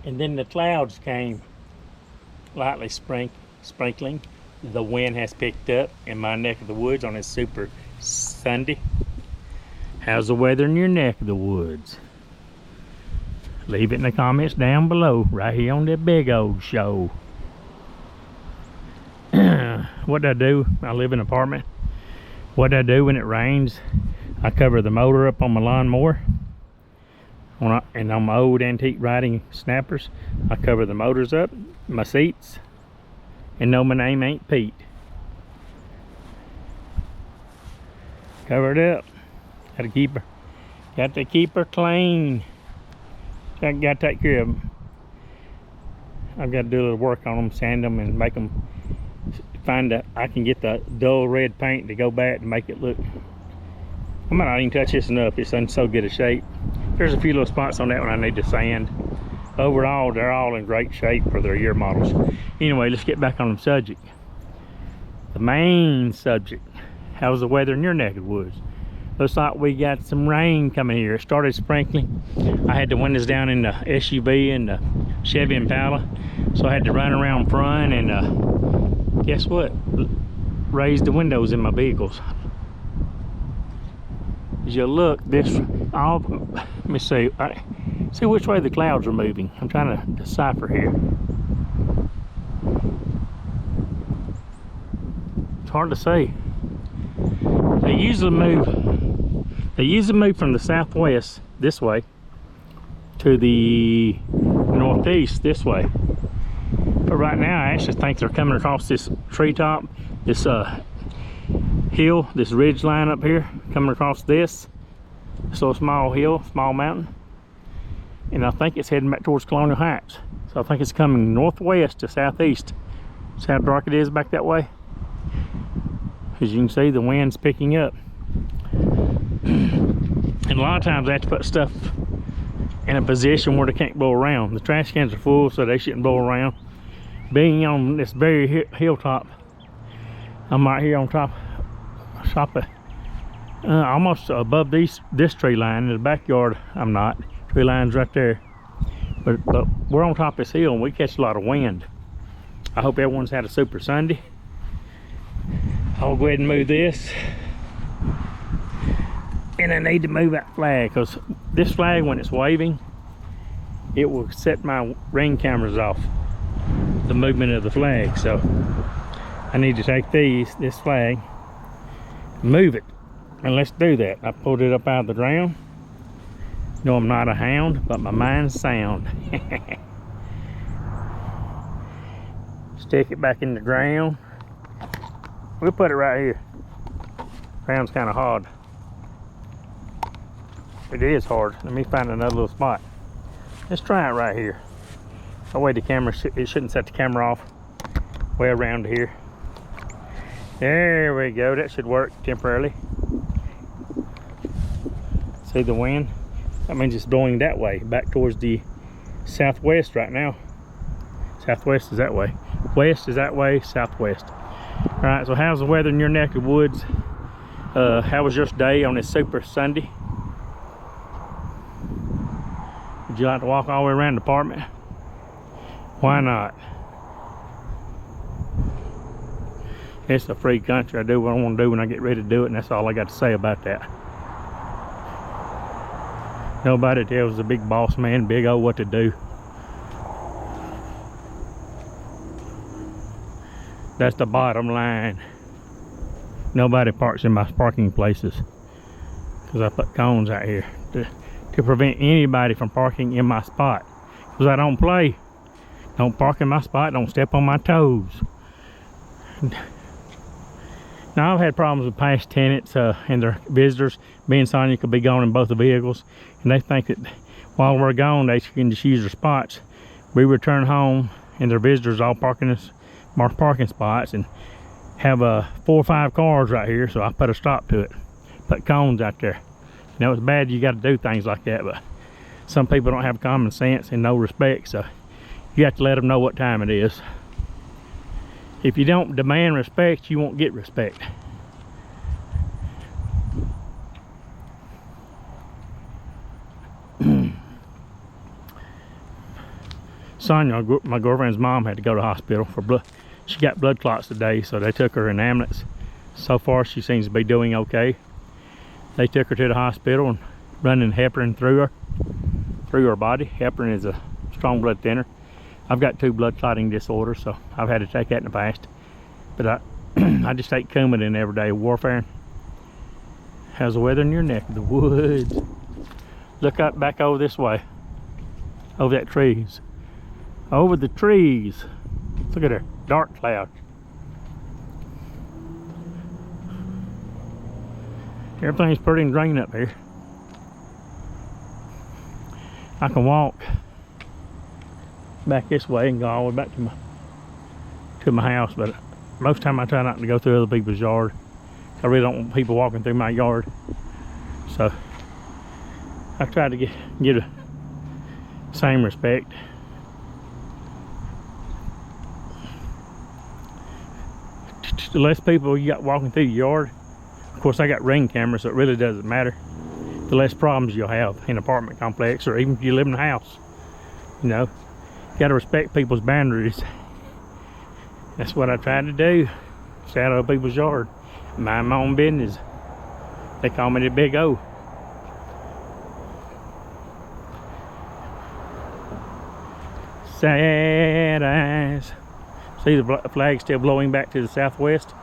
And then the clouds came, lightly sprinkling. The wind has picked up in my neck of the woods on this super Sunday. How's the weather in your neck of the woods? Leave it in the comments down below, right here on the big old show. What do I do? I live in an apartment. What do I do when it rains? I cover the motor up on my lawnmower. And on my old antique riding snappers, I cover the motors up, my seats, and no, my name ain't Pete. Cover it up. Got to keep her clean. I got to take care of them. I've got to do a little work on them, sand them, and make them. I can get the dull red paint to go back to make it look. I might not even touch this enough. It's in so good a shape. There's a few little spots on that one I need to sand. Overall, they're all in great shape for their year models. Anyway, let's get back on the subject. The main subject. How's the weather in your neck of the woods? Looks like we got some rain coming here. It started sprinkling. I had the windows down in the SUV and the Chevy Impala, so I had to run around front and guess what? Raise the windows in my vehicles. As you look, let me see. See which way the clouds are moving. I'm trying to decipher here. It's hard to see. They usually move from the southwest this way to the northeast this way. But right now, I actually think they're coming across this treetop, this hill, this ridge line up here, coming across this little small hill, small mountain. And I think it's heading back towards Colonial Heights. So I think it's coming northwest to southeast. See how dark it is back that way? As you can see, the wind's picking up. And a lot of times I have to put stuff in a position where they can't blow around. The trash cans are full, so they shouldn't blow around. Being on this very hilltop, I'm right here on top of, almost above this tree line. In the backyard, I'm not. Tree line's right there. But we're on top of this hill and we catch a lot of wind. I hope everyone's had a super Sunday. I'll go ahead and move this. And I need to move that flag, because this flag, when it's waving, it will set my ring cameras off the movement of the flag. So I need to take this flag, move it, and let's do that. I pulled it up out of the ground. No, I'm not a hound, but my mind's sound. Stick it back in the ground. We'll put it right here. Ground's kind of hard. It is hard. Let me find another little spot. Let's try it right here. That way the camera, it shouldn't set the camera off way around here. There we go. That should work temporarily. See the wind? That means it's blowing that way, back towards the southwest right now. Southwest is that way. West is that way, southwest. All right, so how's the weather in your neck of the woods? How was your day on this super Sunday? Would you like to walk all the way around the apartment? Why not? It's a free country. I do what I want to do when I get ready to do it, and that's all I got to say about that. Nobody tells the big boss man, big O, what to do. That's the bottom line. Nobody parks in my parking places, because I put cones out here to prevent anybody from parking in my spot. Because I don't play. Don't park in my spot. Don't step on my toes. Now, I've had problems with past tenants and their visitors. Me and Sonia could be gone in both the vehicles, and they think that while we're gone, they can just use their spots. We return home, and their visitors all parking us marked parking spots, and have 4 or 5 cars right here. So I put a stop to it. Put cones out there. You know, it's bad you got to do things like that, but some people don't have common sense and no respect, so you have to let them know what time it is. If you don't demand respect, you won't get respect. Sonia, my girlfriend's mom, had to go to the hospital for blood. She got blood clots today, so they took her in an ambulance. So far, she seems to be doing okay. They took her to the hospital and running heparin through her body. Heparin is a strong blood thinner. I've got 2 blood clotting disorders, so I've had to take that in the past. But I just take Coumadin every day. Warfarin. How's the weather in your neck of the woods? Look up back over this way. Over that trees. Over the trees. Look at there. Dark clouds. Everything's pretty green up here. I can walk back this way and go all the way back to my house, but most time I try not to go through other people's yard. I really don't want people walking through my yard, so I try to get the same respect. The less people you got walking through your yard, of course I got Ring cameras, so it really doesn't matter. The less problems you'll have in an apartment complex, or even if you live in a house. You know, you gotta respect people's boundaries. That's what I try to do. Stay out of people's yard. Mind my own business. They call me the Big O. Sad eyes. See the flag still blowing back to the southwest,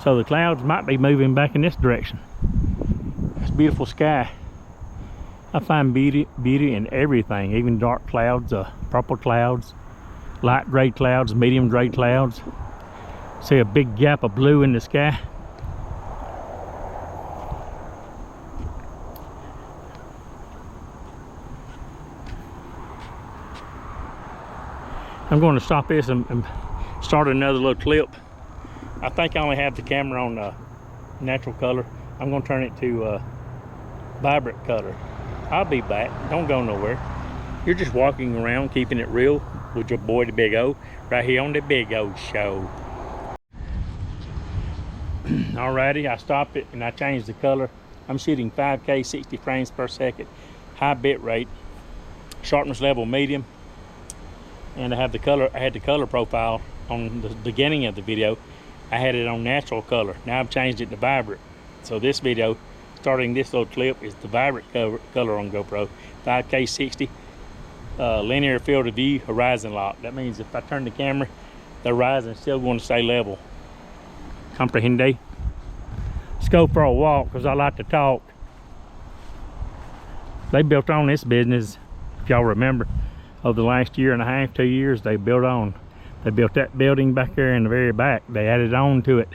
so the clouds might be moving back in this direction. It's a beautiful sky. I find beauty in everything, even dark clouds, purple clouds, light gray clouds, medium gray clouds. See a big gap of blue in the sky. I'm going to stop this and start another little clip. I think I only have the camera on natural color. I'm going to turn it to vibrant color. I'll be back. Don't go nowhere. You're just walking around keeping it real with your boy the Big O right here on the Big O Show. Alrighty, I stopped it and I changed the color. I'm shooting 5K 60 frames per second, high bit rate, sharpness level medium, and I had the color profile on the beginning of the video. I had it on natural color. Now I've changed it to vibrant. So this video, starting this little clip, is the vibrant color on GoPro. 5K 60, linear field of view, horizon lock. That means if I turn the camera, the horizon is still going to stay level. Comprehende? Let's go for a walk, because I like to talk. They built on this business, if y'all remember, over the last year and a half, 2 years, they built that building back there in the very back. They added on to it.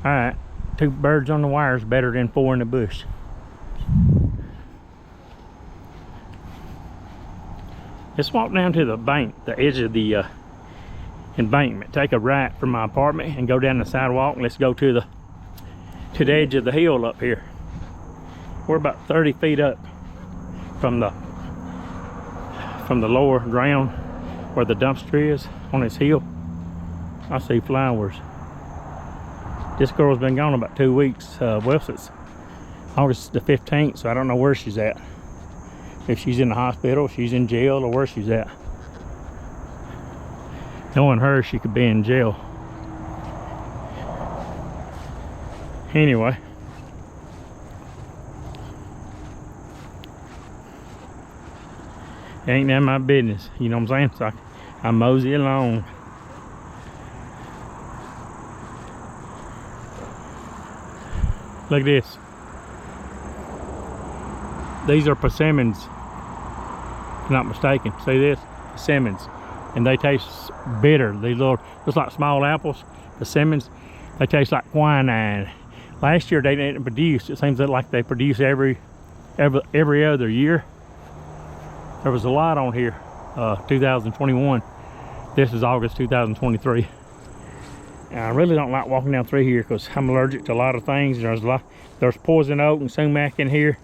All right, 2 birds on the wire is better than 4 in the bush. Let's walk down to the bank, the edge of the embankment. Take a right from my apartment and go down the sidewalk. Let's go to the edge of the hill up here. We're about 30 feet up from the lower ground where the dumpster is on this hill. I see flowers. This girl's been gone about 2 weeks. Well, since August the 15th, so I don't know where she's at. If she's in the hospital, she's in jail, or where she's at. Knowing her, she could be in jail. Anyway. Ain't none of my business, you know what I'm saying? So I mosey along. Look at this. These are persimmons, if I'm not mistaken. See this? Persimmons. And they taste bitter. These little, just like small apples, persimmons, they taste like quinine. Last year they didn't produce. It seems like they produce every other year. There was a lot on here, 2021. This is August 2023. And I really don't like walking down through here because I'm allergic to a lot of things. There's poison oak and sumac in here.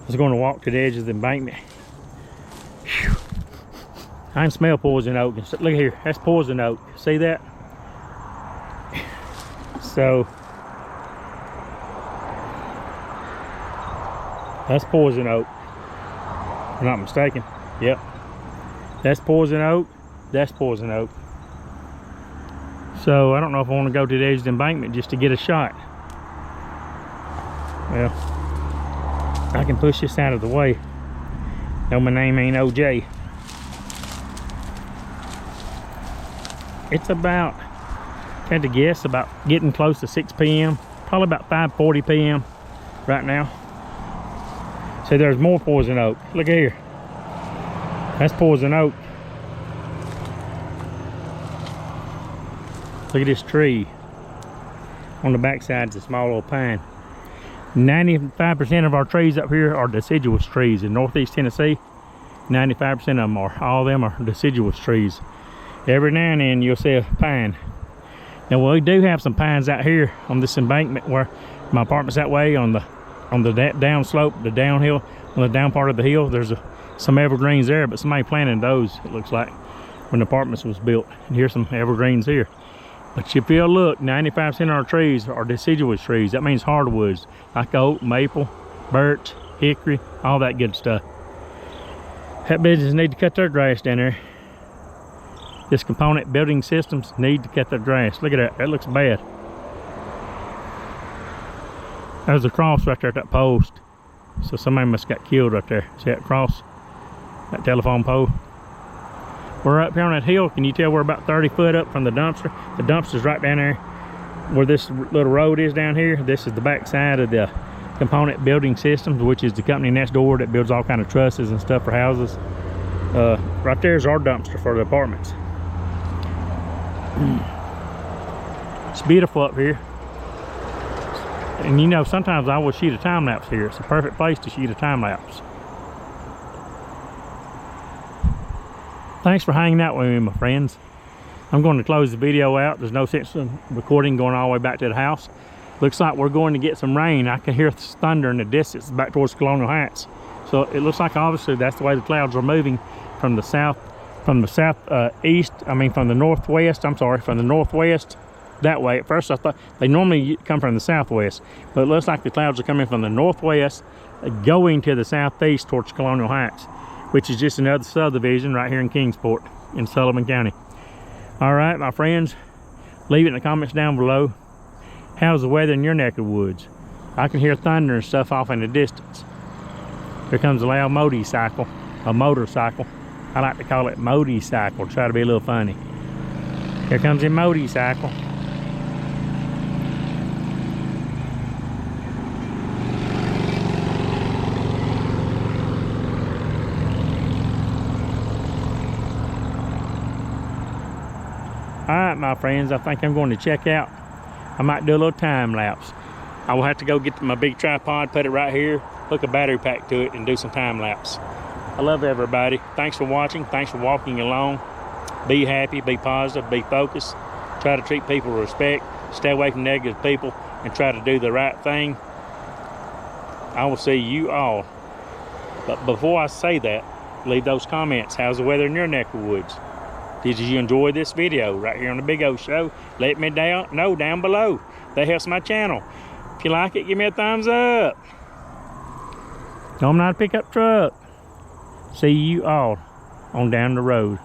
I was going to walk to the edge of the embankment. Whew. I can smell poison oak. Look here, that's poison oak. See that? So that's poison oak. If I'm not mistaken. Yep. That's poison oak. That's poison oak. So I don't know if I want to go to the edge of the embankment just to get a shot. Well, I can push this out of the way. No, my name ain't OJ. It's about, had to guess, about getting close to 6 p.m. Probably about 5:40 p.m. right now. So there's more poison oak. Look here. That's poison oak. Look at this tree. On the backside is a small little pine. 95% of our trees up here are deciduous trees in northeast Tennessee. 95% of them are. All of them are deciduous trees. Every now and then you'll see a pine. Now we do have some pines out here on this embankment where my apartment's that way on the down slope, the downhill, on the down part of the hill. There's some evergreens there, but somebody planted those, it looks like, when the apartments was built. And here's some evergreens here. But if you'll look, 95% of our trees are deciduous trees. That means hardwoods, like oak, maple, birch, hickory, all that good stuff. That business need to cut their grass down there. This component building systems need to cut their grass. Look at that, that looks bad. There's a cross right there at that post. So somebody must have got killed right there. See that cross? That telephone pole? We're up here on that hill. Can you tell we're about 30 foot up from the dumpster? The dumpster's right down there where this little road is down here. This is the back side of the component building systems, which is the company next door that builds all kind of trusses and stuff for houses. Right there's our dumpster for the apartments. It's beautiful up here. And you know, sometimes I will shoot a time lapse here. It's a perfect place to shoot a time lapse. Thanks for hanging out with me, my friends. I'm going to close the video out. There's no sense in recording going all the way back to the house. Looks like we're going to get some rain. I can hear thunder in the distance back towards Colonial Heights. So it looks like obviously that's the way the clouds are moving from the northwest that way. At first I thought they normally come from the southwest, but it looks like the clouds are coming from the northwest going to the southeast towards Colonial Heights, which is just another subdivision right here in Kingsport in Sullivan County. All right, my friends, leave it in the comments down below. How's the weather in your neck of the woods? I can hear thunder and stuff off in the distance. Here comes a loud motorcycle. I like to call it motorcycle, try to be a little funny. Here comes a motorcycle. Alright, my friends, I think I'm going to check out. I might do a little time lapse. I will have to go get my big tripod, put it right here, hook a battery pack to it, and do some time lapse. I love everybody. Thanks for watching. Thanks for walking along. Be happy, be positive, be focused. Try to treat people with respect. Stay away from negative people and try to do the right thing. I will see you all. But before I say that, leave those comments. How's the weather in your neck of the woods? Did you enjoy this video right here on the Big O Show? Let me know down below. That helps my channel. If you like it, give me a thumbs up. I'm not a pickup truck. See you all on down the road.